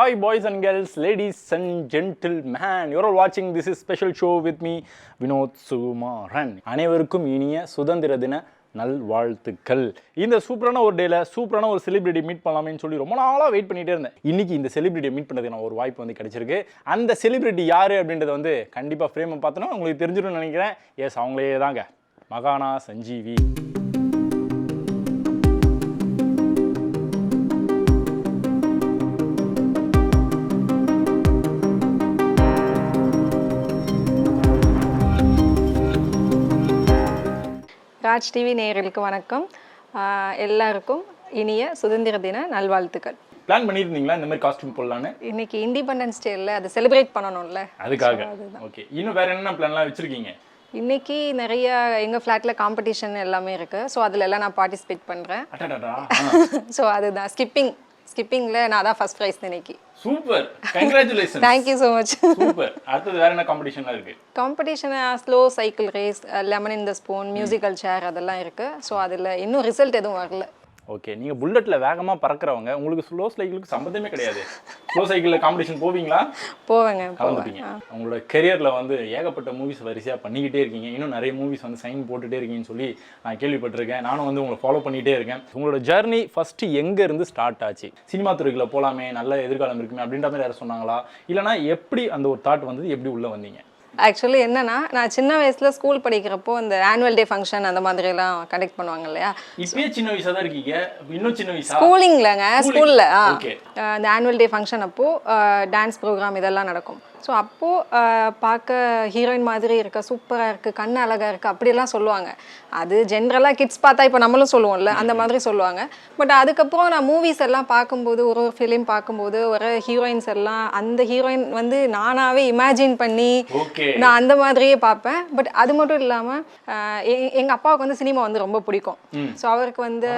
Hi boys and girls, ladies and gentlemen, you're all watching this is special show with me, Vinod Sumaran. அனைவருக்கும் இனிய சுதந்திர தின நல்வாழ்த்துக்கள். இந்த சூப்பரான ஒரு டேல சூப்பரான ஒரு செலிபிரிட்டி மீட் பண்ணலாமேன்னு சொல்லி ரொம்ப நாளாக வெயிட் பண்ணிட்டே இருந்தேன். இன்னைக்கு இந்த செலிபிரிட்டியை மீட் பண்ணதுக்கு நான் ஒரு வாய்ப்பு வந்து கிடைச்சிருக்கு. அந்த செலிபிரிட்டி யாரு அப்படின்றத வந்து கண்டிப்பாக ஃப்ரேம் பார்த்தோன்னா உங்களுக்கு தெரிஞ்சிடும்னு நினைக்கிறேன். எஸ், அவங்களே தாங்க, மகானா சஞ்சீவி. ராஜ் டிவி நேயர்களுக்கு வணக்கம். எல்லாருக்கும் இனிய சுதந்திர தின நல்வாழ்த்துக்கள். பிளான் பண்ணியிருந்தீங்களா இந்த மாதிரி காஸ்டியூம் போடலான்னு? இன்னைக்கு இண்டிபெண்டன்ஸ் டேல அதை செலிப்ரேட் பண்ணணும்ல, அதுக்காக. ஓகே, இன்னும் வேற என்ன பிளான்லாம் வச்சிருக்கீங்க? இன்னைக்கு நிறைய எங்கள் ஃப்ளாட்டில் காம்படிஷன் எல்லாமே இருக்குது. ஸோ அதில் எல்லாம் நான் பார்ட்டிசிபேட் பண்ணுறேன். ஸோ அதுதான் ஸ்கிப்பிங்கில் நான் தான் ஃபர்ஸ்ட் ப்ரைஸ் இன்னைக்கு. Super, congratulation. Thank you so much. Super. அடுத்தது வேற என்ன காம்படிஷன்லாம் இருக்கு? Competition slow cycle race, lemon in the spoon, musical chair அதெல்லாம் இருக்குது. ஸோ அதில் இன்னும் ரிசல்ட் எதுவும் வரல. ஓகே, நீங்கள் புல்லட்டில் வேகமாக பறக்கிறவங்க, உங்களுக்கு ஸ்லோ சைக்கிளுக்கு சம்மந்தமே கிடையாது. ஸ்லோ சைக்கிளில் காம்படிஷன் போவீங்களா? போவேங்க. கலந்துப்பீங்க. உங்களோட கெரியரில் வந்து ஏகப்பட்ட மூவிஸ் வரிசையாக பண்ணிக்கிட்டே இருக்கீங்க. இன்னும் நிறைய மூவிஸ் வந்து சைன் போட்டுகிட்டே இருக்கீங்கன்னு சொல்லி நான் கேள்விப்பட்டிருக்கேன். நானும் வந்து உங்களை ஃபாலோ பண்ணிகிட்டே இருக்கேன். உங்களோட ஜர்னி ஃபஸ்ட்டு எங்கேருந்து ஸ்டார்ட் ஆச்சு? சினிமா துறைக்குள்ள போகலாமே, நல்ல எதிர்காலம் இருக்குமே அப்படின்ற மாதிரி யாரும் சொன்னாங்களா? இல்லைனா எப்படி அந்த ஒரு தாட் வந்தது, எப்படி உள்ளே வந்தீங்க? ஆக்சுவலி என்னன்னா, நான் சின்ன வயசுல ஸ்கூல் படிக்கிறப்போ இந்த ஆனுவல் டே ஃபங்க்ஷன் அந்த மாதிரி எல்லாம் கண்டக்ட் பண்ணுவாங்க இல்லையா. இப்பயே சின்ன வயசா தான் இருக்கீங்க, இன்னும் சின்ன வயசா? ஸ்கூலிங்லங்க, ஸ்கூல்ல இந்த ஆனுவல் டே ஃபங்க்ஷன் அப்போ டான்ஸ் ப்ரோக்ராம் இதெல்லாம் நடக்கும். ஸோ அப்போது பார்க்க ஹீரோயின் மாதிரி இருக்க, சூப்பராக இருக்குது, கண் அழகாக இருக்குது அப்படியெல்லாம் சொல்லுவாங்க. அது ஜென்ரலாக கிட்ஸ் பார்த்தா இப்போ நம்மளும் சொல்லுவோம்ல, அந்த மாதிரி சொல்லுவாங்க. பட் அதுக்கப்புறம் நான் மூவிஸ் எல்லாம் பார்க்கும்போது, ஒரு ஃபிலிம் பார்க்கும்போது ஒரு ஹீரோயின்ஸ் எல்லாம் அந்த ஹீரோயின் வந்து நானாகவே இமேஜின் பண்ணி நான் அந்த மாதிரியே பார்ப்பேன். பட் அது மட்டும் இல்லாமல் எங்கள் அப்பாவுக்கு வந்து சினிமா வந்து ரொம்ப பிடிக்கும். ஸோ அவருக்கு வந்து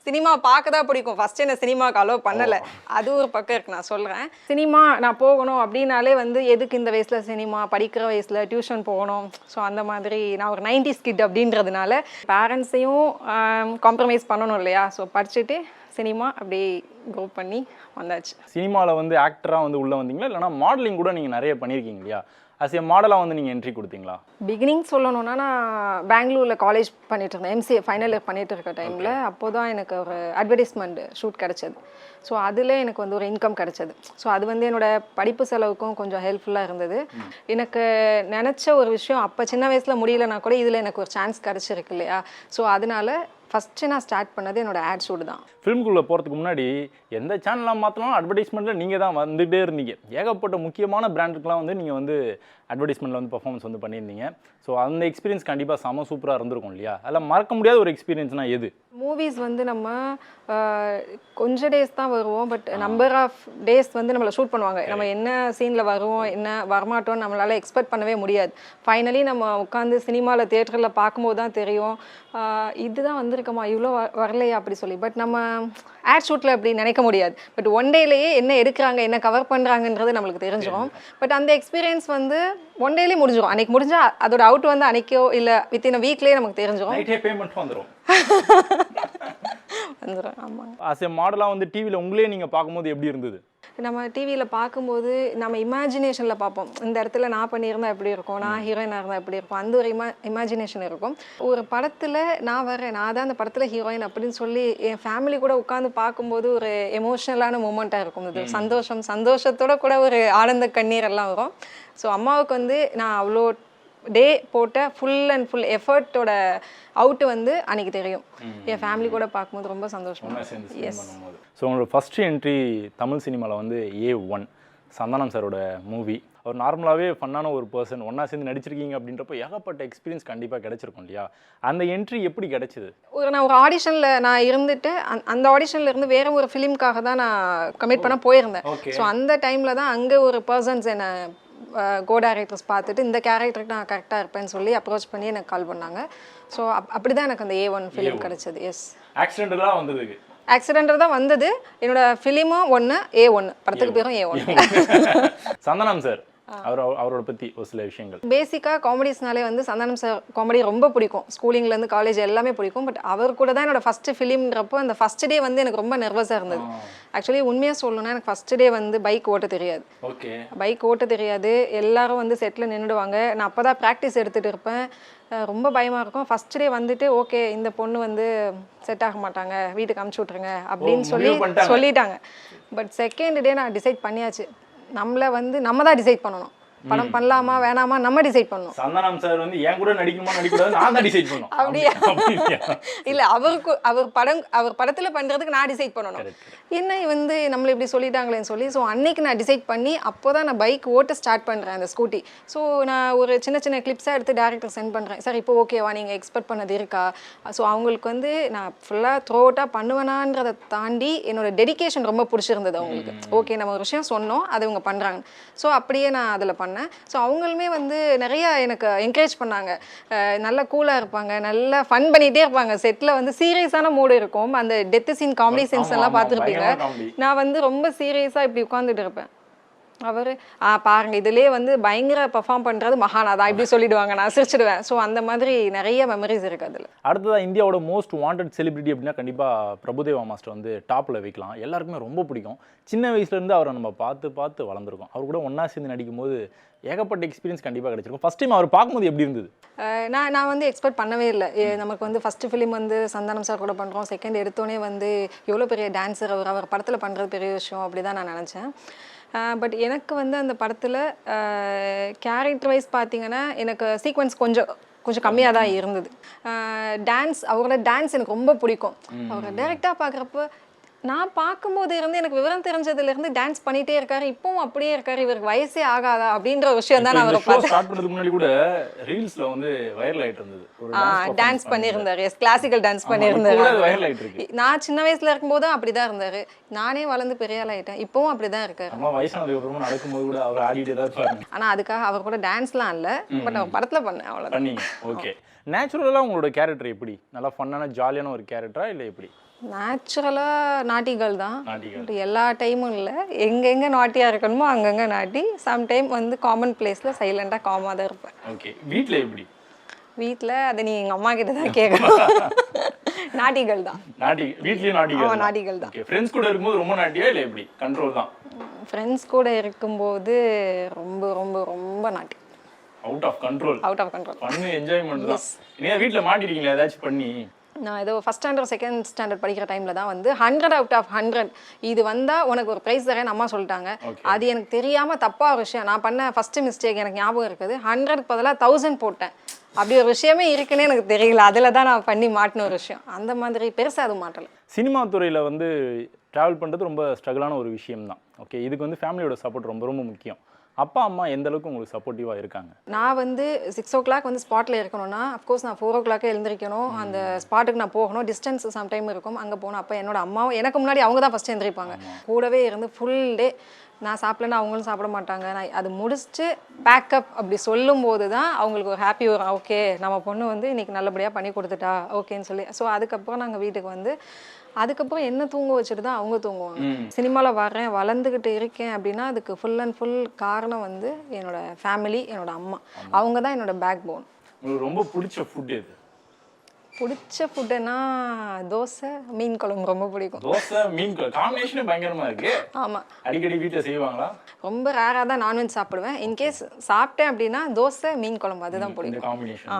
சினிமா பார்க்க தான் பிடிக்கும். ஃபர்ஸ்ட் என்ன சினிமாவுக்கு அலோவ் பண்ணலை, அது ஒரு பக்கம் இருக்கு. நான் சொல்கிறேன், சினிமா நான் போகணும் அப்படின்னாலே வந்து எதுக்கு இந்த வயசில் சினிமா, படிக்கிற வயசில் டியூஷன் போகணும். ஸோ அந்த மாதிரி நான் ஒரு 90s கிட் அப்படின்றதுனால பேரண்ட்ஸையும் காம்ப்ரமைஸ் பண்ணணும் இல்லையா. ஸோ படிச்சுட்டு சினிமா அப்படி க்ரோ பண்ணி வந்தாச்சு. சினிமாவில் வந்து ஆக்டராக வந்து உள்ளே வந்தீங்களா, இல்லைனா மாடலிங் கூட நீங்கள் நிறைய பண்ணியிருக்கீங்க இல்லையா? அஸ் ஏ மாடலாக வந்து நீங்கள் என்ட்ரி கொடுத்தீங்களா? பிகினிங் சொல்லணும்னா, நான் பெங்களூரில் காலேஜ் பண்ணிட்டு இருந்தேன், எம்சிஏ ஃபைனல் இயர் பண்ணிட்டு இருக்க டைமில். அப்போ தான் எனக்கு ஒரு அட்வர்டைஸ்மெண்ட் ஷூட் கிடச்சது. ஸோ அதில் எனக்கு வந்து ஒரு இன்கம் கிடச்சது. ஸோ அது வந்து என்னோடய படிப்பு செலவுக்கும் கொஞ்சம் ஹெல்ப்ஃபுல்லாக இருந்தது. எனக்கு நினச்ச ஒரு விஷயம் அப்போ சின்ன வயசில் முடியலனா கூட இதில் எனக்கு ஒரு சான்ஸ் கிடச்சிருக்கு இல்லையா. ஸோ அதனால ஃபஸ்ட்டு நான் ஸ்டார்ட் பண்ணது என்னோட ஆட் ஷூட் தான். ஃபிலிம்குள்ளே போகிறதுக்கு முன்னாடி எந்த சேனலாக மாற்றினாலும் அட்வர்டைஸ்மெண்ட்டில் நீங்கள் தான் வந்துகிட்டே இருந்தீங்க. ஏகப்பட்ட முக்கியமான பிராண்டுக்கெலாம் வந்து நீங்கள் வந்து அட்வர்டைஸ்மெண்ட்டில் வந்து பர்ஃபார்மன்ஸ் வந்து பண்ணியிருந்தீங்க. ஸோ அந்த எக்ஸ்பீரியன்ஸ் கண்டிப்பாக செம சூப்பராக இருந்திருக்கும் இல்லையா? அதில் மறக்க முடியாத ஒரு எக்ஸ்பீரியன்ஸ்னால் எது? மூவிஸ் வந்து நம்ம கொஞ்சம் டேஸ் தான் வருவோம், பட் நம்பர் ஆஃப் டேஸ் வந்து நம்மளை ஷூட் பண்ணுவாங்க. நம்ம என்ன சீனில் வருவோம், என்ன வரமாட்டோம்னு நம்மளால் எக்ஸ்பெக்ட் பண்ணவே முடியாது. ஃபைனலி நம்ம உட்காந்து சினிமாவில் தியேட்டரில் பார்க்கும்போது தான் தெரியும், இதுதான் வந்திருக்கமா, இவ்வளோ வரலையா அப்படி சொல்லி. பட் நம்ம ஆட் ஷூட்டில் அப்படி நினைக்க முடியாது. பட் ஒன் டேலேயே என்ன எடுக்கிறாங்க, என்ன கவர் பண்ணுறாங்கன்றது நம்மளுக்கு தெரிஞ்சிடும். பட் அந்த எக்ஸ்பீரியன்ஸ் வந்து ஒன் டேலேயே முடிஞ்சிடும். அன்றைக்கி முடிஞ்சால் அதோட அவுட் வந்து அன்றைக்கோ இல்லை வித்தின் வீக்லேயே நமக்கு தெரிஞ்சிடும். பேமெண்ட் வந்துடும். ஆமாங்க. ஆஸ் ஏ மாடலாக வந்து டிவியில் உங்களே நீங்கள் பார்க்கும்போது எப்படி இருந்தது? நம்ம டிவியில் பார்க்கும்போது நம்ம இமேஜினேஷனில் பார்ப்போம். இந்த இடத்துல நான் பண்ணியிருந்தா எப்படி இருக்கும், நான் ஹீரோயினாக இருந்தால் எப்படி இருக்கும், அந்த ஒரு இமேஜினேஷன் இருக்கும். ஒரு படத்தில் நான் வரேன், நான் தான் அந்த படத்தில் ஹீரோயின் அப்படின்னு சொல்லி என் ஃபேமிலி கூட உட்காந்து பார்க்கும்போது ஒரு எமோஷ்னலான மூமெண்ட்டாக இருக்கும். இது சந்தோஷத்தோட கூட ஒரு ஆனந்த கண்ணீர் எல்லாம் வரும். ஸோ அம்மாவுக்கு வந்து நான் அவ்வளோ டே போட்ட ஃபுல் அண்ட் ஃபுல் எஃபர்ட்டோட அவுட்டு வந்து அன்றைக்கி தெரியும். என் ஃபேமிலி கூட பார்க்கும்போது ரொம்ப சந்தோஷமாக. எஸ். ஸோ உங்களோட ஃபஸ்ட்டு என்ட்ரி தமிழ் சினிமாவில் வந்து A1 சந்தானம் சாரோட மூவி. அவர் நார்மலாகவே ஃபன்னான ஒரு பர்சன், ஒன்றா சேர்ந்து நடிச்சிருக்கீங்க அப்படின்றப்போ ஏகப்பட்ட எக்ஸ்பீரியன்ஸ் கண்டிப்பாக கிடச்சிருக்கும் இல்லையா? அந்த என்ட்ரி எப்படி கிடச்சிது? நான் ஒரு ஆடிஷனில் நான் இருந்துட்டு அந்த ஆடிஷனில் இருந்து வேறு ஒரு ஃபிலிம்காக தான் நான் கமிட் பண்ண போயிருந்தேன். ஸோ அந்த டைமில் தான் அங்கே ஒரு பர்சன்ஸ் என்னை கோ டைரக்டர்ஸ் பார்த்துட்டு இந்த கேரக்டருக்கு நான் கரெக்டாக இருப்பேன்னு சொல்லி அப்ரோச் பண்ணி எனக்கு கால் பண்ணாங்க. ஸோ அப்படி தான் எனக்கு அந்த A1 ஃபிலிம் கிடச்சிது. எஸ். ஆக்சிடென்டெல்லாம் வந்தது? ஆக்சிடென்ட் தான் வந்தது. என்னோட ஃபிலிமும் ஒன்று, A1 படத்துக்கு பேரும் A1. சந்தானம் சார் அவரோட பத்தி ஒரு சில விஷயங்கள். பேசிக்காக காமெடிஸ்னாலே வந்து சந்தானம் சார் காமெடி ரொம்ப பிடிக்கும். ஸ்கூலிங்லேருந்து காலேஜ் எல்லாமே பிடிக்கும். பட் அவர் கூட தான் என்னோட ஃபஸ்ட்டு ஃபிலிம்ன்றப்போ அந்த ஃபஸ்ட் டே வந்து எனக்கு ரொம்ப நர்வஸாக இருந்தது. ஆக்சுவலி உண்மையாக சொல்லணும்னா எனக்கு ஃபஸ்ட் டே வந்து பைக் ஓட்ட தெரியாது. ஓகே. பைக் ஓட்ட தெரியாது. எல்லாரும் வந்து செட்டில் நின்றுடுவாங்க. நான் அப்போ தான் ப்ராக்டிஸ் எடுத்துகிட்டு இருப்பேன். ரொம்ப பயமாக இருக்கும். ஃபஸ்ட் டே வந்துட்டு ஓகே இந்த பொண்ணு வந்து செட் ஆக மாட்டாங்க, வீட்டுக்கு அமுச்சு விட்ருங்க அப்படின்னு சொல்லிட்டாங்க. பட் செகண்ட் டே நான் டிசைட் பண்ணியாச்சு, நம்ம தான் டிசைட் பண்ணணும். படம் பண்ணலாமா வேணாமா நம்ம டிசைட் பண்ணணும். சந்தானம் சார் வந்து ஏன் கூட நடிக்கணுமா நடிக்கூடாது நான் தான் டிசைட் பண்ணணும். அப்படியா? இல்ல அவர் படத்துல பண்றதுக்கு நான் டிசைட் பண்ணணும். என்ன வந்து நம்மள இப்படி சொல்லிட்டாங்களேன்னு சொல்லி ஸோ அன்னைக்கு நான் டிசைட் பண்ணி அப்போதான் நான் பைக் ஓட்ட ஸ்டார்ட் பண்றேன் அந்த ஸ்கூட்டி. ஸோ நான் ஒரு சின்ன சின்ன கிளிப்ஸாக எடுத்து டேரக்டர் சென்ட் பண்றேன். சார் இப்போ ஓகேவா, நீங்க எக்ஸ்பெக்ட் பண்ணது இருக்கா? ஸோ அவங்களுக்கு வந்து நான் ஃபுல்லாக த்ரோ அவுட்டாக பண்ணுவேனான்றதை தாண்டி என்னோட டெடிகேஷன் ரொம்ப பிடிச்சிருந்தது அவங்களுக்கு. ஓகே நம்ம ஒரு விஷயம் சொன்னோம் அதை இவங்க பண்றாங்க. ஸோ அப்படியே நான் அதில் பண்ணேன். ஸோ அவங்களுமே வந்து நிறைய எனக்கு என்கரேஜ் பண்ணாங்க. நல்லா கூலாக இருப்பாங்க, நல்லா ஃபன் பண்ணிகிட்டே இருப்பாங்க. செட்டில் வந்து சீரியஸான மூடு இருக்கும். அந்த டெத்து சீன் காமெடி சீன்ஸ் எல்லாம் பார்த்துருப்பீங்க. நான் வந்து ரொம்ப சீரியஸாக இப்படி உட்காந்துட்டு இருப்பேன். அவர் பாருங்க இதுலேயே வந்து பயங்கர பெர்ஃபார்ம் பண்ணுறது மகானா தான் இப்படி சொல்லிடுவாங்க, நான் சிரிச்சிடுவேன். ஸோ அந்த மாதிரி நிறைய மெமரிஸ் இருக்குது அதில். அடுத்ததாக இந்தியாவோட மோஸ்ட் வாண்டட் செலிபிரிட்டி அப்படின்னா கண்டிப்பாக பிரபுதேவா மாஸ்டர் வந்து டாப்பில் வைக்கலாம். எல்லாருக்குமே ரொம்ப பிடிக்கும். சின்ன வயசுலேருந்து அவரை நம்ம பார்த்து வளர்ந்துருக்கோம். அவர் கூட ஒன்றா சேர்ந்து நடிக்கும்போது ஏகப்பட்ட எக்ஸ்பீரியன்ஸ் கண்டிப்பாக கிடைச்சிருக்கும். ஃபஸ்ட் டைம் அவர் பார்க்கும்போது எப்படி இருந்தது? நான் வந்து எக்ஸ்பெக்ட் பண்ணவே இல்லை. நமக்கு வந்து ஃபஸ்ட்டு ஃபிலிம் வந்து சந்தானம் சார் கூட பண்ணுறோம். செகண்ட் எடுத்தோடனே வந்து எவ்வளோ பெரிய டான்ஸர் அவர் படத்தில் பண்ணுறது பெரிய விஷயம் அப்படி தான் நான் நினச்சேன். பட் எனக்கு வந்து அந்த படத்தில் கேரக்டர் வைஸ் பார்த்தீங்கன்னா எனக்கு சீக்வன்ஸ் கொஞ்சம் கம்மியாக தான் இருந்தது. அவரோட டான்ஸ் எனக்கு ரொம்ப பிடிக்கும். அவரை டைரெக்டாக பார்க்குறப்ப நான் பார்க்கும்போது இருந்து எனக்கு விவரம் தெரிஞ்சதுலேருந்து டான்ஸ் பண்ணிகிட்டே இருக்காரு, இப்பவும் அப்படியே இருக்காரு, இவருக்கு வயசே ஆகாதா அப்படின்ற ஒரு விஷயம் தான் நான் அவரை பார்த்தேன். முன்னாடி கூட ரீல்ஸ்ல வந்து வைரல் ஆயிட்டு இருந்தது. டான்ஸ் பண்ணியிருந்தாரு, கிளாசிக்கல் டான்ஸ் பண்ணியிருந்தாரு. நான் சின்ன வயசுல இருக்கும்போது அப்படிதான் இருந்தாரு. நானே வளர்ந்து பெரிய ஆள் ஆயிட்டேன், இப்பவும் அப்படிதான் இருக்காரு. ஆனா அதுக்காக அவர் கூட டான்ஸ்லாம் இல்ல, பட் அவர் படத்துல பண்ணேன் அவ்வளவுதான். ஓகே. நேச்சுரலா உங்களோட கேரக்டர் எப்படி? நல்லா ஃபன்னான ஜாலியான ஒரு கேரக்டரா இல்லை எப்படி? நேச்சுரலாக நாட்டிகள் தான். எல்லா டைமும் இல்லை, எங்கெங்கே நாட்டியாக இருக்கணுமோ அங்கங்கே நாட்டி. சம்டைம் வந்து காமன் பிளேஸில் சைலண்டாக காமாக தான் இருப்பேன். ஓகே. வீட்டில் எப்படி? வீட்டில் அதை நீ எங்கள் அம்மா கிட்ட தான் கேட்கணும். நாட்டிகள் தான். வீட்லேயும் நாட்டிகள் தான். ஃப்ரெண்ட்ஸ் கூட இருக்கும்போது ரொம்ப நாட்டியா இல்லை எப்படி? கண்ட்ரோல் தான். ஃப்ரெண்ட்ஸ் கூட இருக்கும்போது ரொம்ப ரொம்ப ரொம்ப நாட்டி. Out of control. பண்ணி என்ஜாய்மெண்ட் தான். நீங்கள் வீட்டில் மாட்டிருக்கீங்களா ஏதாச்சும் பண்ணி? நான் ஏதோ ஃபஸ்ட் ஸ்டாண்டர்ட் செகண்ட் ஸ்டாண்டர்ட் படிக்கிற டைமில் தான் வந்து 100 out of 100 இது வந்தால் உனக்கு ஒரு ப்ரைஸ் தரேன்னு அம்மா சொல்லிட்டாங்க. அது எனக்கு தெரியாமல் தப்பாக ஒரு விஷயம் நான் பண்ண ஃபஸ்ட்டு மிஸ்டேக் எனக்கு ஞாபகம் இருக்குது. 100க்கு பதிலாக 1000 போட்டேன். அப்படி ஒரு விஷயமே இருக்குன்னு எனக்கு தெரியல. அதில் தான் நான் பண்ணி மாட்டின ஒரு விஷயம். அந்த மாதிரி பெருசாக அது மாட்டலை. சினிமா துறையில் வந்து ட்ராவல் பண்ணுறது ரொம்ப ஸ்ட்ரகிளான ஒரு விஷயம் தான். ஓகே. இதுக்கு வந்து ஃபேமிலியோட சப்போர்ட் ரொம்ப ரொம்ப முக்கியம். அப்பா அம்மா எந்த அளவுக்கு உங்களுக்கு சப்போர்ட்டிவாக இருக்காங்க? நான் வந்து 6 o'clock வந்து ஸ்பாட்டில் இருக்கணும்னா அஃப்கோர்ஸ் நான் 4 o'clock எழுந்திரிக்கணும். அந்த ஸ்பாட்டுக்கு நான் போகணும். டிஸ்டன்ஸ் சம்டைம் இருக்கும், அங்கே போகணும். அப்போ என்னோட அம்மாவும் எனக்கு முன்னாடி அவங்க தான் ஃபஸ்ட்டு எழுந்திரிப்பாங்க. கூடவே இருந்து ஃபுல் டே நான் சாப்பிட்லன்னா அவங்களும் சாப்பிட மாட்டாங்க. நான் அது முடிச்சுட்டு பேக்கப் அப்படி சொல்லும்போது தான் அவங்களுக்கு ஒரு ஹாப்பி வரும். ஓகே நம்ம பொண்ணு வந்து இன்றைக்கி நல்லபடியாக பண்ணி கொடுத்துட்டா ஓகேன்னு சொல்லி. ஸோ அதுக்கப்புறம் நாங்கள் வீட்டுக்கு வந்து அதுக்கப்புறம் என்ன தூங்க வச்சுட்டு தான் அவங்க தூங்குவாங்க. சினிமாவில் வளர்ந்துக்கிட்டு இருக்கேன் அப்படின்னா அதுக்கு ஃபுல் அண்ட் ஃபுல் காரணம் வந்து என்னோட ஃபேமிலி, என்னோட அம்மா. அவங்க தான் என்னோட பேக் போன். உங்களுக்கு ரொம்ப பிடிச்ச ஃபுட் எது? பிடிச்ச ஃபுட்டுனா தோசை மீன் குழம்பு ரொம்ப பிடிக்கும். தோசை மீன் குழம்பு காம்பினேஷனே பயங்கரமா இருக்கு. ஆமாம். அடிக்கடி வீட்டில் செய்வாங்களா? ரொம்ப ரேராக தான் நான்வெஜ் சாப்பிடுவேன். இன்கேஸ் சாப்பிட்டேன் அப்படின்னா தோசை மீன் குழம்பு அதுதான் பிடிக்கும். காம்பினேஷன்.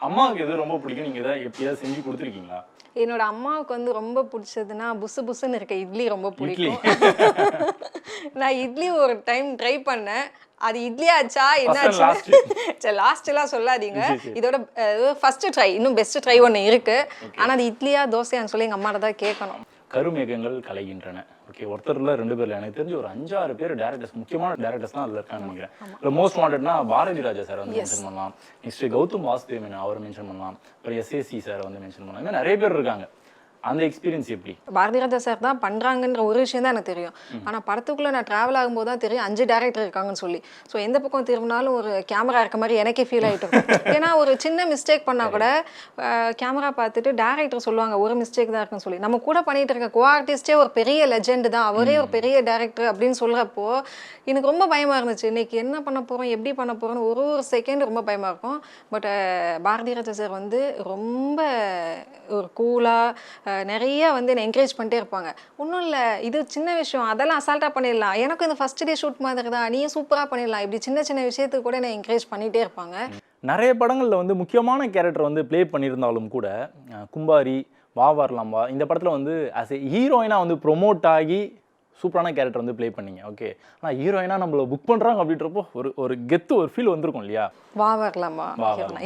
அம்மாவுக்கு எது ரொம்ப பிடிக்கும்? நீங்கள் எதாவது எப்படியாவது செஞ்சு கொடுத்துருக்கீங்களா? என்னோட அம்மாவுக்கு வந்து ரொம்ப பிடிச்சதுன்னா புசுன்னு இருக்க இட்லி ரொம்ப பிடிக்கும். நான் இட்லி ஒரு டைம் ட்ரை பண்ணேன். அது இட்லி ஆச்சா என்னாச்சு சரி லாஸ்ட் எல்லாம் சொல்லாதீங்க. இதோட ஃபர்ஸ்ட் ட்ரை இன்னும் பெஸ்ட் ட்ரை ஒன்று இருக்கு. ஆனால் அது இட்லியா தோசையான்னு சொல்லி எங்கள் அம்மாட்ட தான் கேட்கணும். கருமேகங்கள் கலைகின்றன. ஓகே. ஒருத்தர்ல 2 பேர்ல எனக்கு தெரிஞ்சு ஒரு 5-6 பேர் டேரக்டர்ஸ், முக்கியமான டேரக்டர்ஸ் தான் அதில் இருக்கான்னு நினைக்கிறேன். இல்லை மோஸ்ட் வாண்டட்னா பாரதி ராஜா சார் வந்து மென்ஷன் பண்ணலாம். நெக்ஸ்ட் கௌதம் வாசுதேவன் அவர் மென்ஷன் பண்ணலாம். அப்புறம் SAC சார் வந்து மென்ஷன் பண்ணலாம். இன்னும் நிறைய பேர் இருக்காங்க. அந்த எக்ஸ்பீரியன்ஸ் எப்படி? பாரதி ராஜா சார் தான் பண்ணுறாங்கன்ற ஒரு விஷயம் தான் எனக்கு தெரியும். ஆனால் படத்துக்குள்ளே நான் ட்ராவல் ஆகும்போது தான் தெரியும் 5 டேரக்டர் இருக்காங்கன்னு சொல்லி. ஸோ எந்த பக்கம் திரும்பினாலும் ஒரு கேமரா இருக்க மாதிரி எனக்கே ஃபீல் ஆகிட்டு இருக்கும். ஏன்னா ஒரு சின்ன மிஸ்டேக் பண்ணால் கூட கேமரா பார்த்துட்டு டேரக்டர் சொல்லுவாங்க ஒரு மிஸ்டேக் தான் இருக்குன்னு சொல்லி. நம்ம கூட பண்ணிட்டு இருக்க கோ ஆர்டிஸ்டே ஒரு பெரிய லெஜெண்ட் தான், அவரே ஒரு பெரிய டேரக்டர் அப்படின்னு சொல்கிறப்போ எனக்கு ரொம்ப பயமாக இருந்துச்சு. இன்னைக்கு என்ன பண்ண போகிறோம், எப்படி பண்ண போகிறோன்னு ஒரு செகண்ட் ரொம்ப பயமாக இருக்கும். பட் பாரதி ராஜா சார் வந்து ரொம்ப ஒரு கூலாக நிறைய வந்து என்னை என்கரேஜ் பண்ணிட்டே இருப்பாங்க. ஒன்றும் இல்லை, இது சின்ன விஷயம், அதெல்லாம் அசால்ட்டாக பண்ணிடலாம், எனக்கும் இந்த ஃபர்ஸ்ட் டே ஷூட் மாதிரி தான், நீயும் சூப்பராக பண்ணிடலாம், இப்படி சின்ன சின்ன விஷயத்துக்கு கூட என்னை என்கரேஜ் பண்ணிகிட்டே இருப்பாங்க. நிறைய படங்களில் வந்து முக்கியமான கேரக்டர் வந்து ப்ளே பண்ணியிருந்தாலும் கூட கும்பாரி, வா வரலாம் வா இந்த படத்தில் வந்து ஆஸ் ஏ ஹீரோயினாக வந்து ப்ரொமோட் ஆகி சூப்பரான கேரக்டர் வந்து ப்ளே பண்ணீங்க. ஓகே, ஆனால் ஹீரோயினாக நம்மளை புக் பண்ணுறாங்க அப்படின்றப்போ ஒரு கெத்து ஒரு ஃபீல் வந்திருக்கும் இல்லையா? வா வரலாமா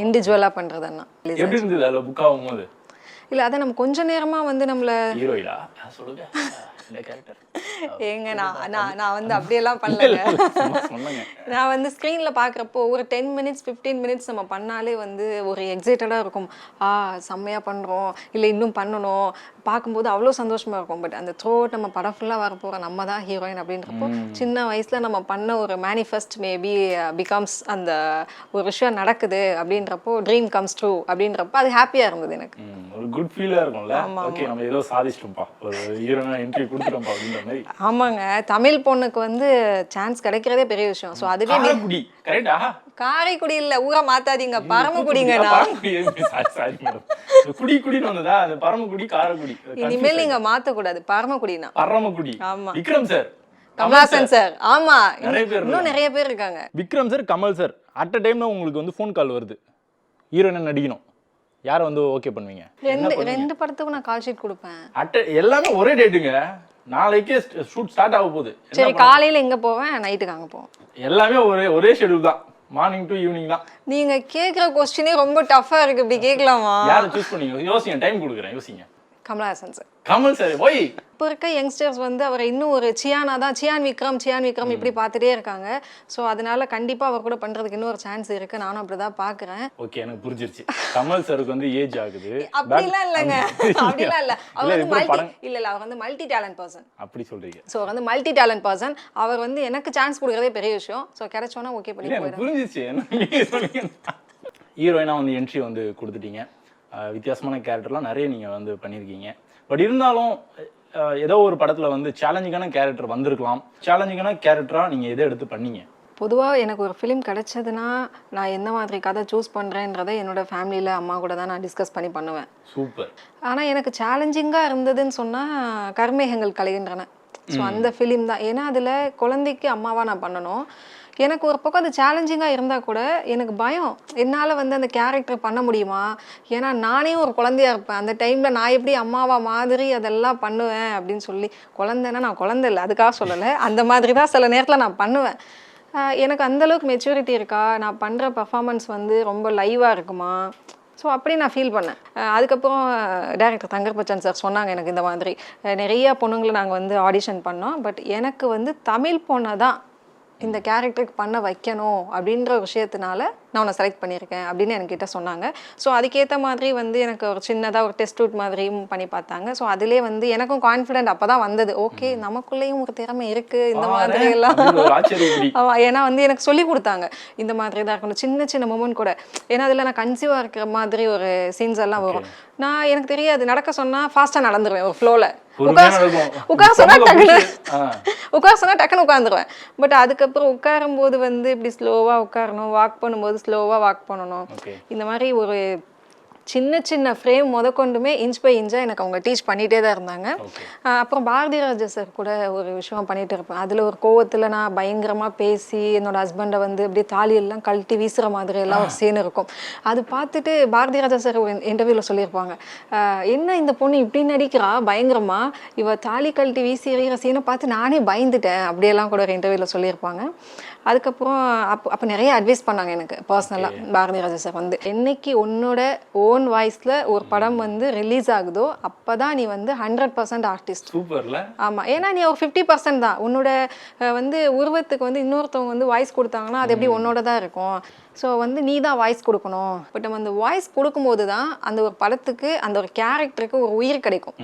இண்டிவிஜுவலாக பண்ணுறதுன்னா எப்படி இருந்தது அதில் புக் ஆகும்போது? இல்லை, அதை நம்ம கொஞ்ச நேரமாக வந்து நம்மளை ஹீரோயினா சொல்லுங்க இந்த கேரக்டர் ஏங்க நான் வந்து அப்படியெல்லாம் பண்ணலங்க. நான் வந்து ஸ்க்ரீனில் பார்க்குறப்போ ஒரு 10 மினிட்ஸ் 15 மினிட்ஸ் நம்ம பண்ணாலே வந்து ஒரு எக்ஸைட்டடாக இருக்கும். செம்மையாக பண்ணுறோம், இல்லை இன்னும் பண்ணணும், பார்க்கும்போது அவ்வளோ சந்தோஷமாக இருக்கும். பட் அந்த த்ரோட் நம்ம படம் ஃபுல்லாக வரப்போகிற நம்ம தான் ஹீரோயின் அப்படின்றப்போ சின்ன வயசில் நம்ம பண்ண ஒரு மேனிஃபெஸ்ட் மேபி பிகம்ஸ் அந்த ஒரு விஷயம் நடக்குது அப்படின்றப்போ ட்ரீம் கம்ஸ் ட்ரூ அப்படின்றப்போ அது ஹாப்பியாக இருந்தது எனக்கு. ஒரு குட் ஃபீலாக இருக்கும்ல. ஓகே, நம்ம ஏதோ சாதிச்சிட்டோம்ப்பா, ஒரு ஹீரோயினா என்ட்ரி கொடுத்துட்டோம்ப்பா அப்படின்ற மாதிரி. ஆமாங்க, தமிழ் பொண்ணுக்கு வந்து சான்ஸ் கிடைக்கிறதே பெரிய விஷயம். ஸோ அதுவே கரெக்டா? காரைக்குடி இல்ல, ஊரை மாத்தாதீங்க, பரமக்குடிங்க. குடின்னு வந்ததா? அது பரமக்குடி காரைக்குடி. இனிமேல் நீங்க மாத்தக்கூடாது, பரமக்குடினா பரமக்குடி. ஆமா, விக்ரம் சார், கமல்ஹாசன் சார், ஆமா, இன்னும் நிறைய பேர் இருக்காங்க. Vikram sir, Kamal sir at a டைம்ல உங்களுக்கு வந்து ஃபோன் கால் வருது, ஹீரோயினா நடிக்கணும், யாரை வந்து ஓகே பண்ணுவீங்க? ரெண்டு படத்துக்கும் நான் கால் ஷீட் கொடுப்பேன். எல்லாமே ஒரே டேட்டுங்க, நாளைக்கே ஷூட் ஸ்டார்ட் ஆக போகுது. சரி, காலையில எங்க போவேன், நைட்டுக்கு அங்க போவேன், எல்லாமே ஒரே ஷெட்யூல் தான், மார்னிங் டு ஈவினிங் தான். நீங்க கேக்குற क्वेश्चनே ரொம்ப டஃபா இருக்கு, இப்படி கேட்கலாமா? யாரை சூஸ் பண்ணீங்க? யோசிங்க, டைம் கொடுக்குறேன், யோசிங்க. கமல்ஹாசன் சார். கமல் சார் போய் இப்போ இருக்க யங்ஸ்டர்ஸ் வந்து அவரை இன்னும் ஒரு சியான் விக்ரம் இப்படி பார்த்துட்டே இருக்காங்க. ஸோ அதனால கண்டிப்பா அவர் கூட பண்றதுக்கு இன்னொரு சான்ஸ் இருக்கு, நானும் அப்படிதான் பாக்குறேன். ஓகே, எனக்கு புரிஞ்சிருச்சு. கமல் சாருக்கு வந்து ஏஜ் ஆகுது அப்படிலாம் இல்லைங்க, அப்படிலாம் இல்லை. அவர் வந்து அவர் வந்து மல்டி டேலண்ட் பர்சன். அப்படி சொல்றீங்க? ஸோ அவர் வந்து மல்டி டேலண்ட் பர்சன். அவர் வந்து எனக்கு சான்ஸ் கொடுக்குறதே பெரிய விஷயம். ஸோ கிடைச்சோன்னா ஓகே பண்ணி போயிடும். புரிஞ்சிச்சு. ஹீரோயினா வந்து என்ட்ரி வந்து கொடுத்துட்டீங்க, வித்தியாசமான கேரக்டர்லாம் நிறைய நீங்கள் வந்து பண்ணியிருக்கீங்க. பட் இருந்தாலும் ஏதோ ஒரு படத்தில் வந்து சேலஞ்சிங்கான கேரக்டர் வந்திருக்கலாம். சேலஞ்சிங்கான கேரக்டராக நீங்கள் எதை எடுத்து பண்ணீங்க? பொதுவாக எனக்கு ஒரு ஃபிலிம் கிடைச்சதுன்னா நான் என்ன மாதிரி கதை சூஸ் பண்ணுறேன்றதை என்னோட ஃபேமிலியில் அம்மா கூட தான் நான் டிஸ்கஸ் பண்ணி பண்ணுவேன். சூப்பர். ஆனால் எனக்கு சேலஞ்சிங்காக இருந்ததுன்னு சொன்னால் கர்மேகங்கள் கலைகின்றன. ஸோ அந்த ஃபிலிம் தான். ஏன்னா அதில் குழந்தைக்கு அம்மாவாக நான் பண்ணணும். எனக்கு ஒரு பக்கம் அது சேலஞ்சிங்காக இருந்தால் கூட எனக்கு பயம், என்னால் வந்து அந்த கேரக்டர் பண்ண முடியுமா, ஏன்னா நானே ஒரு குழந்தையா இருப்பேன் அந்த டைமில், நான் எப்படி அம்மாவா மாதிரி அதெல்லாம் பண்ணுவேன் அப்படின்னு சொல்லி. குழந்தைன்னா நான் குழந்தை இல்லை, அதுக்காக சொல்லலை, அந்த மாதிரி தான் சில நேரத்தில் நான் பண்ணுவேன். எனக்கு அந்தளவுக்கு மெச்சூரிட்டி இருக்கா, நான் பண்ணுற பர்ஃபார்மன்ஸ் வந்து ரொம்ப லைவாக இருக்குமா, ஸோ அப்படி நான் ஃபீல் பண்ணேன். அதுக்கப்புறம் டைரக்டர் தங்கர் பச்சன் சார் சொன்னாங்க எனக்கு இந்த மாதிரி நிறைய பொண்ணுங்களை நாங்கள் வந்து ஆடிஷன் பண்ணோம், பட் எனக்கு வந்து தமிழ் பொண்ணை தான் இந்த கேரக்டருக்கு பண்ண வைக்கணும் அப்படின்ற விஷயத்தினால நான் உன்னை செலக்ட் பண்ணியிருக்கேன் அப்படின்னு என்கிட்ட சொன்னாங்க. ஸோ அதுக்கேற்ற மாதிரி வந்து எனக்கு ஒரு சின்னதாக ஒரு டெஸ்ட் அவுட் மாதிரியும் பண்ணி பார்த்தாங்க. ஸோ அதிலே வந்து எனக்கும் கான்ஃபிடென்ட் அப்போ தான் வந்தது, ஓகே நமக்குள்ளேயும் ஒரு திறமை இருக்குது இந்த மாதிரி எல்லாம். ஆமாம், ஏன்னா வந்து எனக்கு சொல்லி கொடுத்தாங்க இந்த மாதிரி தான் இருக்கணும், சின்ன சின்ன மூமெண்ட் கூட. ஏன்னா அதில் நான் கன்சீவாக இருக்கிற மாதிரி ஒரு சீன்ஸ் எல்லாம் வரும். நான் எனக்கு தெரியாது, நடக்க சொன்னால் ஃபாஸ்ட்டாக நடந்துருவேன் ஒரு ஃப்ளோவில். உட்கார சொன்னா டக்குன்னு உட்காந்துருவேன். பட் அதுக்கப்புறம் உட்காரும் போது வந்து இப்படி ஸ்லோவா உட்காரணும், வாக் பண்ணும்போது ஸ்லோவா வாக் பண்ணணும். இந்த மாதிரி ஒரு சின்ன சின்ன ஃப்ரேம் முதற்கொண்டுமே இன்ச் பை இன்ச்சாக எனக்கு அவங்க டீச் பண்ணிகிட்டே தான் இருந்தாங்க. அப்புறம் பாரதி ராஜா சார் கூட ஒரு விஷயம் பண்ணிகிட்டு இருப்பேன். அதில் ஒரு கோவத்தில் நான் பயங்கரமாக பேசி என்னோட ஹஸ்பண்டை வந்து அப்படியே தாலியெல்லாம் கழட்டி வீசுகிற மாதிரி எல்லாம் ஒரு சீன் இருக்கும். அது பார்த்துட்டு பாரதி ராஜா சார் ஒரு இன்டர்வியூவில் சொல்லியிருப்பாங்க, என்ன இந்த பொண்ணு இப்படி நடிக்கிறா பயங்கரமா, இவ தாலி கழட்டி வீசி எறிகிற சீனை பார்த்து நானே பயந்துட்டேன் அப்படியெல்லாம் கூட ஒரு இன்டர்வியூவில் சொல்லியிருப்பாங்க. அதுக்கப்புறம் அப்போ நிறைய அட்வைஸ் பண்ணாங்க எனக்கு பர்சனலாக. பாரதி ராஜா சார் வந்து என்னைக்கு உன்னோட ஓன் வாய்ஸில் ஒரு படம் வந்து ரிலீஸ் ஆகுதோ அப்போ தான் நீ வந்து 100% ஆர்டிஸ்ட். சூப்பர்ல. ஆமாம், ஏன்னா நீ ஒரு 50% தான். உன்னோட வந்து உருவத்துக்கு வந்து இன்னொருத்தவங்க வந்து வாய்ஸ் கொடுத்தாங்கன்னா அது எப்படி உன்னோட தான் இருக்கும். ஸோ வந்து நீ தான் வாய்ஸ் கொடுக்கணும். பட் நம்ம அந்த வாய்ஸ் கொடுக்கும்போது தான் அந்த ஒரு படத்துக்கு அந்த ஒரு கேரக்டருக்கு ஒரு உயிர் கிடைக்கும்.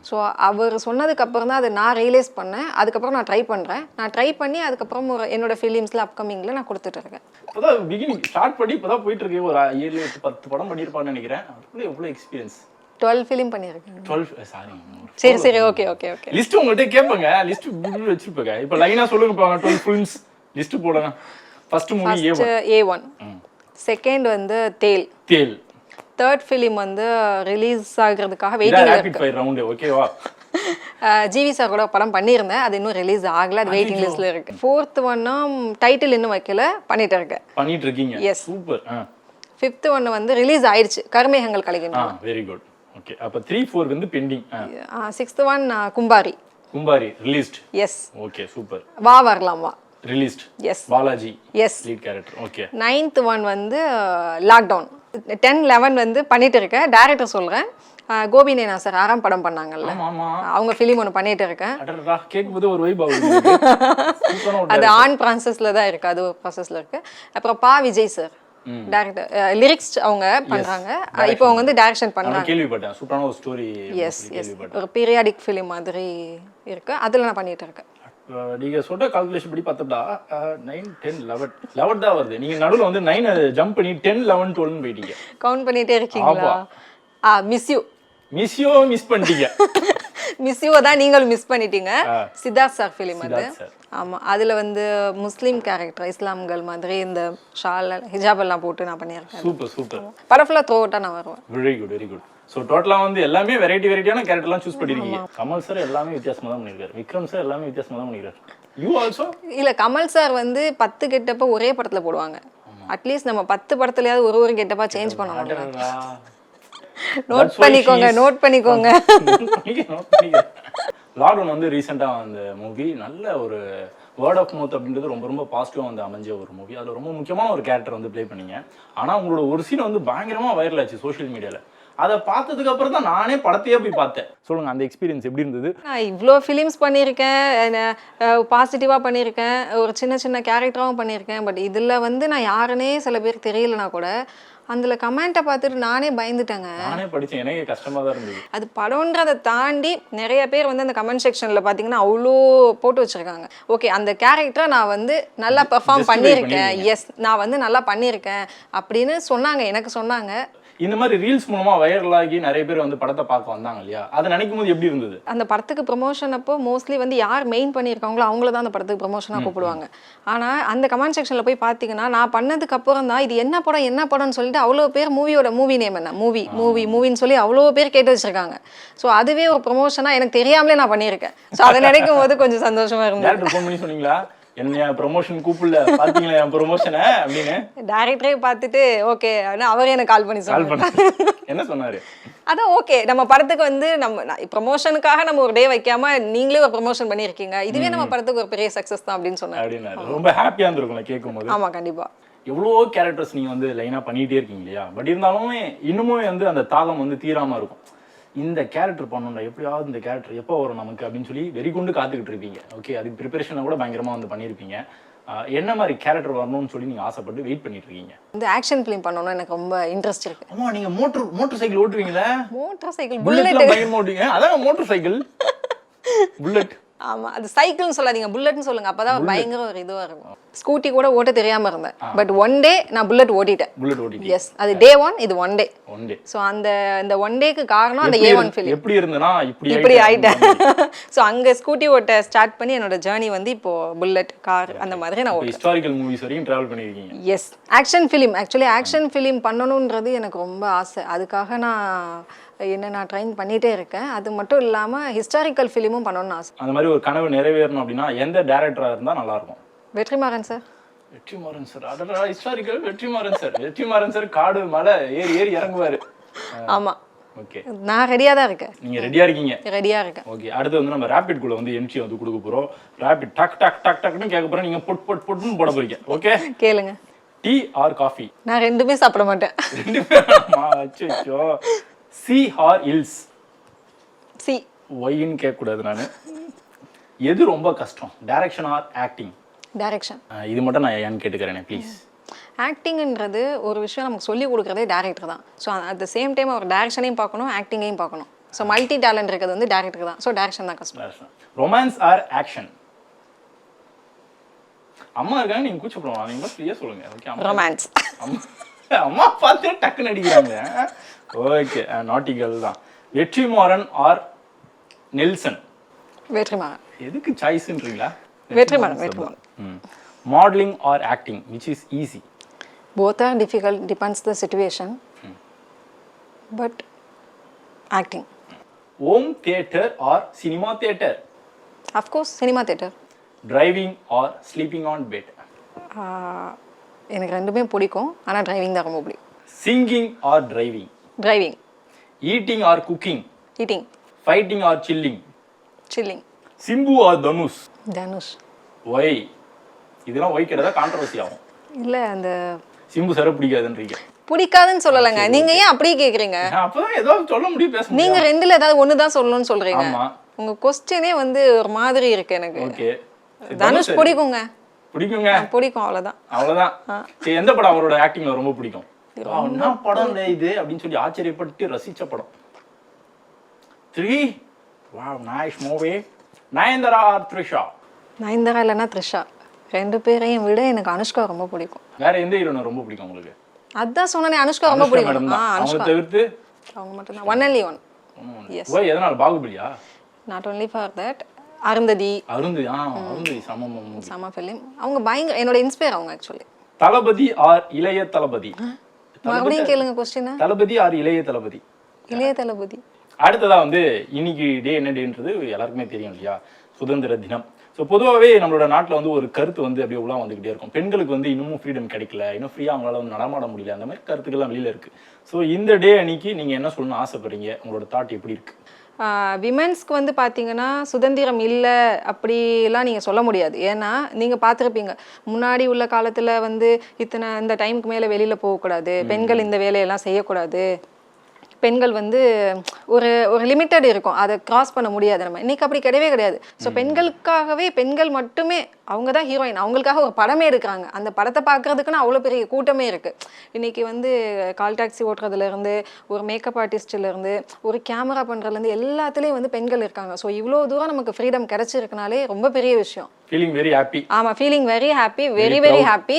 ஸோ அவர் சொன்னதுக்கு அப்புறம் தான் அதை நான் ரியலைஸ் பண்ணேன். அதுக்கப்புறம் நான் ட்ரை பண்ணுறேன். நான் ட்ரை பண்ணி அதுக்கப்புறம் ஒரு என்னோட ஃபிலிம்ஸில் அப்கமிங்கில் நான் கொடுத்துட்டு இருக்கேன். இப்போதான் பிகினிங் ஸ்டார்ட் பண்ணி இப்போதான் போயிட்டு இருக்கு. ஒரு 7-10 படம் பண்ணியிருப்பான்னு நினைக்கிறேன். அதுக்குள்ளே எவ்வளோ எக்ஸ்பீரியன்ஸ்? 12 ஃபிலிம் பண்ணியிருக்கேன். 12 சாரி. சரி ஓகே. லிஸ்ட் உங்கள்கிட்ட கேட்பேங்க. லிஸ்ட் வச்சிருப்பேங்க. இப்போ லைனா சொல்லுங்க பாருங்க. 12 ஃபிலிம்ஸ் லிஸ்ட் போடுங்க. First movie A1. செகண்ட் வந்து தேல். தேர்ட் ஃபிலிம் வந்து ரிலீஸ் ஆகிறதுக்காக வெயிட்டிங்ல இருக்கு. ரேபிட் ஃபயர் ரவுண்ட் ஓகேவா? ஜிவி சார் கூட படம் பண்ணியிருந்தேன். அது இன்னும் ரிலீஸ் ஆகல. அது வெயிட்டிங் லிஸ்ட்ல இருக்கு. ஃபோர்த் ஒன்னும் டைட்டில் இன்னும் வைக்கல, பண்ணிட்டு இருக்கீங்க. Yes super. ஃபிஃப்த் ஒன்னு வந்து ரிலீஸ் ஆயிடுச்சு, கருமேகங்கள் கலைகின்றன. Very good. ஓகே, அப்ப 3-4 வந்து pending. Sixth one Kumbari released. Yes. Okay super. வா வரலாம் வா released. Yes. Balaji as lead character. Okay. Ninth one வந்து லாக்டவுன். 10-11 வந்து பண்ணிட்டு இருக்கேன். டைரக்டர் சொல்றேன், கோபி நேனா சார் ஆறாம் படம் பண்ணாங்கல்ல, அவங்க ஃபிலிம் ஒன்று பண்ணிட்டு இருக்கேன். கேட்கும்போது ஒரு வைப் ஆகுது. அது ஆன் ப்ராசஸ்ல தான் இருக்கு, அது ஒரு ப்ராசஸ்ல இருக்கு. அப்புறம் விஜய் சார் டைரக்டர், லிரிக்ஸ் அவங்க பண்றாங்க. இப்போ அவங்க வந்து டைரக்ஷன் பண்றாங்க. கேள்விப்பட்டேன், சூப்பரான ஒரு ஸ்டோரி. எஸ். ஒரு பீரியாடிக் ஃபிலிம் மாதிரி இருக்கு, அதுல நான் பண்ணிட்டு இருக்கேன். நீங்க சொல்ற கால்குலேஷன் படி பார்த்தா 9, 10, 11 தான் வருது. நீங்க நடுவுல வந்து 9 ஜம்ப் பண்ணி 10, 11, 12 போயிட்டீங்க. கவுண்ட் பண்ணிட்டே இருக்கீங்களா? மிஸ் பண்ணிட்டீங்க. மிஸ் யூ தான் நீங்களும் மிஸ் பண்ணிட்டீங்க. சித்தார்த் சார் ஃபிலிம் அது. ஆமா, அதுல வந்து முஸ்லீம் கேரக்டர், இஸ்லாம்கள் மாதிரி இந்த ஷால் ஹிஜாப் எல்லாம் போட்டு நான் பண்ணியிருக்கேன். சூப்பர். படம் ஃபுல்லா த்ரூ அவுட்டா நான் வருவேன். Very good. ஸோ டோட்டலாக வந்து எல்லாமே வெரைட்டியான கேரக்டர்லாம் சூஸ் பண்ணிருக்கீங்க. கமல் சார் எல்லாமே வித்தியாசமாக தான் பண்ணியிருக்காரு. விக்ரம் சார் எல்லாமே வித்தியாசமாக தான் பண்ணியிருக்காரு. You also? இல்ல, கமல் சார் வந்து 10 கெட்டப்ப ஒரே படத்துல போடுவாங்க. அட்லீஸ்ட் நம்ம 10 படத்துலயாவது ஒரு கெட்டப்பா சேஞ்ச் பண்ணணும். நோட் பண்ணிக்கோங்க. லாக்டவுன் வந்து ரீசெண்டாக அந்த மூவி நல்ல ஒரு வேர்ட் ஆஃப் மவுத் அப்படின்றது ரொம்ப பாசிட்டிவாக வந்து அமைஞ்ச ஒரு மூவி. அதில் ரொம்ப முக்கியமான ஒரு கேரக்டர் வந்து ப்ளே பண்ணீங்க. ஆனால் உங்களோட ஒரு சீன் வந்து பயங்கரமாக வைரல் ஆச்சு சோஷியல் மீடியாவில். அதை பார்த்ததுக்கு அப்புறம் தான் நானே படத்தையே போய் பார்த்தேன். சொல்லுங்க, அந்த எக்ஸ்பீரியன்ஸ் எப்படி இருந்தது? நான் இவ்வளோ ஃபிலிம்ஸ் பண்ணியிருக்கேன், பாசிட்டிவாக பண்ணியிருக்கேன், ஒரு சின்ன கேரக்டராகவும் பண்ணியிருக்கேன். பட் இதில் வந்து நான் யாருன்னே சில பேருக்கு தெரியலனா கூட அதில் கமெண்ட்டை பார்த்துட்டு நானே பயந்துட்டேங்க. நானே படித்தேன், எனக்கு கஷ்டமாக தான் இருந்தது. அது படம்ன்றதை தாண்டி நிறைய பேர் வந்து அந்த கமெண்ட் செக்ஷனில் பார்த்தீங்கன்னா அவ்வளோ போட்டு வச்சுருக்காங்க. ஓகே, அந்த கேரக்டரை நான் வந்து நல்லா பெர்ஃபார்ம் பண்ணியிருக்கேன், எஸ் நான் வந்து நல்லா பண்ணியிருக்கேன் அப்படின்னு சொன்னாங்க, எனக்கு சொன்னாங்க. இந்த மாதிரி ரீல்ஸ் மூலமா வைரல் ஆகி நிறைய பேர் வந்து படத்தை பார்க்க வந்தாங்க இல்லையா? அதை நினைக்கும் போது எப்படி இருந்தது? அந்த படத்துக்கு ப்ரொமோஷன் அப்போ மோஸ்ட்லி வந்து யார் மெயின் பண்ணியிருக்காங்களோ அவங்கள தான் அந்த படத்துக்கு ப்ரொமோஷனாக கூப்பிடுவாங்க. ஆனால் அந்த கமெண்ட் செக்ஷனில் போய் பார்த்தீங்கன்னா நான் பண்ணதுக்கு அப்புறம் தான் இது என்ன படம்னு சொல்லிட்டு அவ்வளோ பேர் மூவி நேம் என்ன மூவின்னு சொல்லி அவ்வளோ பேர் கேட்டு வச்சிருக்காங்க. ஸோ அதுவே ஒரு ப்ரொமோஷனாக எனக்கு தெரியாமலே நான் பண்ணியிருக்கேன். ஸோ அதை நினைக்கும் போது கொஞ்சம் சந்தோஷமா இருந்தது. ஃபோன் பண்ணி சொன்னீங்களா, என்ன ப்ரொமோஷன் கூப்பிடல பாத்தீங்களா என் ப்ரொமோஷனை அப்படின்னு? டைரக்டரே பார்த்துட்டு ஓகே, அவரே எனக்கு கால் பண்ணி என்ன சொன்னாரு? அதான் ஓகே, நம்ம படத்துக்கு வந்து நம்ம ப்ரொமோஷனுக்காக நம்ம ஒரு டே வைக்காம நீங்களே ஒரு ப்ரொமோஷன் பண்ணியிருக்கீங்க, இதுவே நம்ம படத்துக்கு ஒரு பெரிய சக்சஸ் தான் அப்படின்னு சொன்னாரு. ரொம்ப ஹாப்பியா இருந்திருக்கும்ல கேட்கும்போது. ஆமா கண்டிப்பா. எவ்வளோ கேரக்டர்ஸ் நீங்க வந்து லைனா பண்ணிட்டே இருக்கீங்க இல்லையா? பட் இருந்தாலுமே இன்னுமே வந்து அந்த தாகம் வந்து தீராம இருக்கும். இந்த கேரக்டர் பண்ணணும்டா, எப்படியாவது இந்த கேரக்டர் எப்போ வரும் நமக்கு அப்படின்னு சொல்லி வெறி கொண்டு காத்துக்கிட்டு இருப்பீங்க. ஓகே, அதுக்கு ப்ரிப்பரேஷனை கூட பயங்கரமா வந்து பண்ணியிருப்பீங்க. என்ன மாதிரி கேரக்டர் வரணும்னு சொல்லி நீங்க ஆசைப்பட்டு வெயிட் பண்ணிட்டு இருக்கீங்க? இந்த ஆக்ஷன் ஃபிலிம் பண்ணனும்னு எனக்கு ரொம்ப இன்ட்ரெஸ்ட் இருக்கு. ஆமா, நீங்க மோட்டார் சைக்கிள் ஓட்டுவீங்களா? மோட்டார் சைக்கிள், புல்லட் பயங்கரமா ஓட்டுவீங்க. அதான் மோட்டார் சைக்கிள், புல்லட். ஆமா, அது சைக்கிள்னு சொல்லாதீங்க, புல்லட்னு சொல்லுங்க, அப்பதான் பயங்கர ஒரு இதுவா இருக்கும். ஸ்கூட்டி கூட ஓட்ட தெரியாம இருந்தேன், பட் ஒன் டே நான் புல்லட் ஓட்டிட்டேன். எஸ், அது டே 1, இது ஒன் டே. ஸோ அந்த ஒன் டேக்கு காரணம் அந்த A1 ஃபிலிம். எப்படி இருந்தனா இப்படி ஆயிட்டேன். ஸோ அங்க ஸ்கூட்டி ஓட்ட ஸ்டார்ட் பண்ணி என்னோட ஜர்னி வந்து இப்போ புல்லட் கார் அந்த மாதிரி நான் ஓட்டுறேன். ஹிஸ்டாரிக்கல் மூவிஸ் வரைக்கும் டிராவல் பண்ணிருக்கீங்க. Yes, action film, actually action film பண்ணணும்ன்றது எனக்கு ரொம்ப ஆசை. அதுக்காக நான் ட்ரைன் பண்ணிட்டே இருக்கேன். அது மட்டும் இல்லாம ஹிஸ்டாரிக்கல் ஃபிலிமும் பண்ணணும்னு ஆசை. அந்த மாதிரி ஒரு கனவு நிறைவேறணும் அப்படின்னா எந்த டைரக்டரா இருந்தா நல்லா இருக்கும்? Vetrimaaran sir. Historical Vetrimaaran sir காடு மலை ஏறி இறங்குவாரு. ஆமா, ஓகே, நான் ரெடியாக தான் இருக்கேன். நீங்க ரெடியா இருக்கீங்க? ரெடியாக இருக்கேன். ஓகே, அடுத்து வந்து நம்ம ரேபிட் குள்ள வந்து என்ட்ரி வந்து கொடுக்க போறோம். ரேபிட் டக் டக் டக் டக்னு கேட்க போறோம். நீங்க பொட் பொட் பொட்னு போட போறீங்க. ஓகே, கேளுங்க. Tea or coffee? நான் ரெண்டுமே சாப்பிட மாட்டேன். ரெண்டு பேருமா? அச்சோ. Sea or hills? சி. ஒய்ன்னு கேட்க கூடாது நானு. எது ரொம்ப கஷ்டம், டைரக்ஷன் ஆர் ஆக்டிங்? டைரக்ஷன். இது மட்டும் நான் ஏன்னு கேட்டுக்கிறேனே ப்ளீஸ். ஆக்டிங்ன்றது ஒரு விஷயம் நமக்கு சொல்லி கொடுக்குறதே டேரக்டர் தான். So at the same time அவர் டேரக்ஷனையும் பார்க்கணும், ஆக்டிங்கையும் பார்க்கணும். ஸோ மல்டி டேலண்ட் இருக்கிறது வந்து டேரக்டர் தான். ஸோ டேரக்ஷன் தான் கஷ்டம். Romance or action? அம்மா இருக்காங்க, நீங்க கூச்சப்படுவாங்க, நீங்க ஃப்ரீயா சொல்லுங்க. Okay, romance. அம்மா பார்த்து டக்குன்னு அடிக்கிறாங்க. ஓகே, நாட்டி கேர்ள் தான். வெற்றிமாறன் ஆர் நெல்சன்? வெற்றிமாறன். எதுக்கு சாய்ஸ்ன்றீங்களா? Vetrimaaran. Vetrimaaran. Modelling or acting, which is easy? Both are difficult, depends the situation. But acting. Home theater or cinema theater? Of course, cinema theater. Driving or sleeping on bed? எனக்கு ரெண்டுமே பிடிக்கும், ஆனால் driving தான் ரொம்ப பிடிக்கும். Singing or driving? Driving. Eating or cooking? Eating. Fighting or chilling? Chilling. Simbu or Dhanush? Dhanush. Why? இதெல்லாம் Y கேட்டதா controversy ஆகும். இல்லை, அந்த சிம்பு சார பிடிக்காதுன்றீங்க. பிடிக்காதுன்னு சொல்லலைங்க. நீங்க ஏன் அப்படியே கேக்குறீங்க? அப்பதான் ஏதாவது சொல்ல முடியும், பேச முடியும். நீங்க ரெண்டுல ஏதாவது ஒன்று தான் சொல்லணும்னு சொல்றீங்க. ஆமா, உங்க கொஸ்டினே வந்து ஒரு மாதிரி இருக்கு எனக்கு. ஓகே, தனுஷ் பிடிக்குங்க. பிடிக்குங்க, பிடிக்கும், அவ்வளவுதான். அவ்வளவுதான். சரி, எந்த படம் அவரோட ஆக்டிங்ல ரொம்ப பிடிக்கும்? என்ன படம் இது அப்படின்னு சொல்லி ஆச்சரியப்பட்டு ரசிச்ச படம்? 3. Wow, nice movie. Nayanthara or Trisha? Nayanthara இல்லைன்னா த்ரிஷா. ரெண்டு பேரையும் விட எனக்கு அனுஷ்கா ரொம்ப பிடிக்கும். வேற எந்த ஹீரோனை ரொம்ப பிடிக்கும் உங்களுக்கு? அதான் சொன்னனே, அனுஷ்கா ரொம்ப பிடிக்கும். அவங்க தவிர்த்து அவங்க மட்டும் தான். One only one. Yes. Oh, எதனால? பாகுபலியா? Not only for that. Arundhati. Arundhati சம ஃபிலிம். அவங்க பயங்கர என்னோட இன்ஸ்பயர் அவங்க ஆக்சுவலி. தளபதி ஆர் இளைய தளபதி? மறுபடியும் கேளுங்க கொஸ்டின். தளபதி ஆர் இளைய தளபதி? இளைய தளபதி. அடுத்ததா வந்து இன்னைக்கு டே என்ன டேன்றது எல்லாருக்குமே தெரியும் இல்லையா? சுதந்திர தினம். ஸோ பொதுவாகவே நம்மளோட நாட்டில் வந்து ஒரு கருத்து வந்து அப்படியே உலா வந்துகிட்டே இருக்கும். பெண்களுக்கு வந்து இன்னமும் ஃப்ரீடம் கிடைக்கல, இன்னும் ஃப்ரீயாக அவங்களால வந்து நடமாட முடியல, அந்த மாதிரி கருத்துக்கள்லாம் வெளியில் இருக்குது. ஸோ இந்த டே அன்னைக்கு நீங்கள் என்ன சொல்லணும்னு ஆசைப்படுறீங்க? உங்களோட தாட் எப்படி இருக்குது? விமென்ஸ்க்கு வந்து பார்த்தீங்கன்னா சுதந்திரம் இல்லை அப்படிலாம் நீங்கள் சொல்ல முடியாது. ஏன்னா நீங்கள் பார்த்துருப்பீங்க, முன்னாடி உள்ள காலத்தில் வந்து இந்த டைமுக்கு மேலே வெளியில் போகக்கூடாது, பெண்கள் இந்த வேலையெல்லாம் செய்யக்கூடாது, பெண்கள் வந்து ஒரு லிமிட்டட் இருக்கும், அதை கிராஸ் பண்ண முடியாது. நம்ம இன்னைக்கு அப்படி கிடையவே கிடையாது. ஸோ பெண்களுக்காகவே, பெண்கள் மட்டுமே, அவங்க தான் ஹீரோயின், அவங்களுக்காக ஒரு படமே எடுக்கிறாங்க. அந்த படத்தை பார்க்கறதுக்குன்னு அவ்வளோ பெரிய கூட்டமே இருக்குது. இன்னைக்கு வந்து கால் டாக்ஸி ஓட்டுறதுலேருந்து, ஒரு மேக்கப் ஆர்டிஸ்ட்லேருந்து, ஒரு கேமரா பண்ணுறதுலேருந்து எல்லாத்துலேயும் வந்து பெண்கள் இருக்காங்க. ஸோ இவ்வளோ தூரம் நமக்கு ஃப்ரீடம் கிடைச்சிருக்குனாலே ரொம்ப பெரிய விஷயம். Feeling very happy. ஆமாம், feeling very happy, very very happy.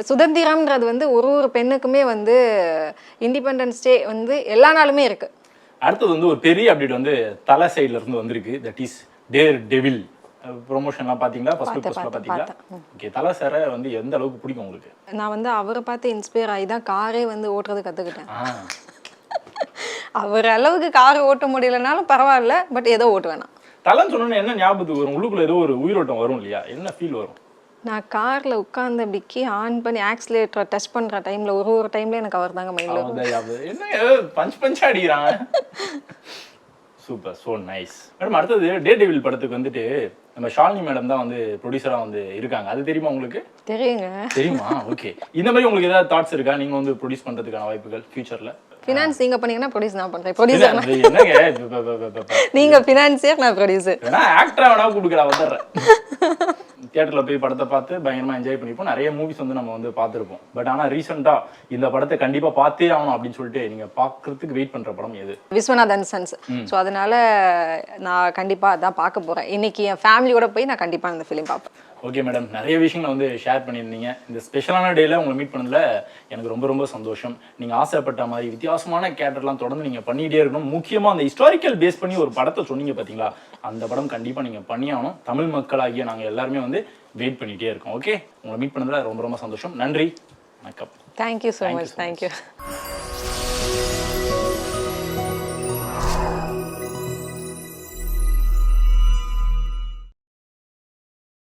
சுதந்திரம்ன்றது வந்து ஒரு பெண்ணுக்குமே வந்து இண்டிபெண்டன்ஸ் டே வந்து எல்லா நாளுமே இருக்கு. அடுத்தது வந்து ஒரு பெரிய அப்டேட் வந்து தலை சைடுல இருந்து வந்திருக்கு. That is Daredevil. ப்ரொமோஷன்லாம் பார்த்தீங்களா? ஃபர்ஸ்ட் லுக்ஸ்லாம் பார்த்தீங்களா? ஓகே, தலை சாரை வந்து எந்த அளவுக்கு பிடிக்கும் உங்களுக்கு? நான் வந்து அவரை பார்த்து இன்ஸ்பயர் ஆகி தான் காரே வந்து ஓட்டுறது கற்றுக்கிட்டேன். அவர் அளவுக்கு கார் ஓட்ட முடியலனாலும் பரவாயில்ல, பட் ஏதோ ஓட்டு வேணாம். தலைன்னு சொன்னோன்னு என்ன ஞாபகத்துக்கு வரும்? உள்ளுக்குள்ள ஏதோ ஒரு உயிரோட்டம் வரும் இல்லையா? என்ன ஃபீல் வரும்? நான் காரில் உட்காந்து அப்படிக்கி ஆன் பண்ணி ஆக்சிலேட்டரை டச் பண்ணுற டைமில் ஒரு டைம்ல எனக்கு அவர் தாங்க மைண்டில். என்ன பஞ்சா அடிக்கிறாங்க. Super, so nice. மேடம், அடுத்தது டே டெவில் படத்துக்கு வந்துட்டு நம்ம ஷாலினி மேடம் தான் வந்து ப்ரொடியூசராக வந்து இருக்காங்க. அது தெரியுமா உங்களுக்கு? தெரியுங்க. தெரியுமா? ஓகே. இந்த மாதிரி உங்களுக்கு ஏதாவது தாட்ஸ் இருக்கா? நீங்கள் வந்து ப்ரொடியூஸ் பண்ணுறதுக்கான வாய்ப்புகள் ஃபியூச்சரில்? ஃபினான்ஸ் நீங்க பண்ணீங்கன்னா ப்ரொடியூஸ் நான் பண்றேன். ப்ரொடியூசர் நீங்க ஃபினான்சியர், நான் ப்ரொடியூசர். வேணா ஆக்டரா வேணா கூப்பிடுறா, வந்துடுறேன். தியேட்டர்ல போய் படத்தை பார்த்து பயங்கரமா என்ஜாய் பண்ணிப்போம். நிறைய மூவிஸ் வந்து நம்ம வந்து பார்த்துருப்போம். பட் ஆனால் ரீசெண்டா இந்த படத்தை கண்டிப்பா பார்த்தே ஆகணும் அப்படின்னு சொல்லிட்டு நீங்க பார்க்கறதுக்கு வெயிட் பண்ற படம் எது? விஸ்வநாதன் சன்ஸ். ஸோ அதனால நான் கண்டிப்பா அதான் பார்க்க போறேன். இன்னைக்கு என் ஃபேமிலியோட போய் நான் கண்டிப்பா இந்த ஃபிலிம் பார்ப்பேன். ஓகே மேடம், நிறைய விஷயங்களை வந்து ஷேர் பண்ணியிருந்தீங்க. இந்த ஸ்பெஷலான டேல உங்களை மீட் பண்ணதுல எனக்கு ரொம்ப ரொம்ப சந்தோஷம். நீங்கள் ஆசைப்பட்ட மாதிரி வித்தியாசமான கேரக்டர்லாம் தொடர்ந்து நீங்கள் பண்ணிகிட்டே இருக்கணும். முக்கியமாக அந்த ஹிஸ்டாரிக்கல் பேஸ் பண்ணி ஒரு படத்தை சொன்னீங்க பார்த்தீங்களா, அந்த படம் கண்டிப்பாக நீங்கள் பண்ணியாகணும். தமிழ் மக்களாகிய நாங்கள் எல்லாருமே வந்து வெயிட் பண்ணிகிட்டே இருக்கோம். ஓகே, உங்களை மீட் பண்ணதில் ரொம்ப ரொம்ப சந்தோஷம். நன்றி, வணக்கம். Thank you so much. தேங்க்யூ.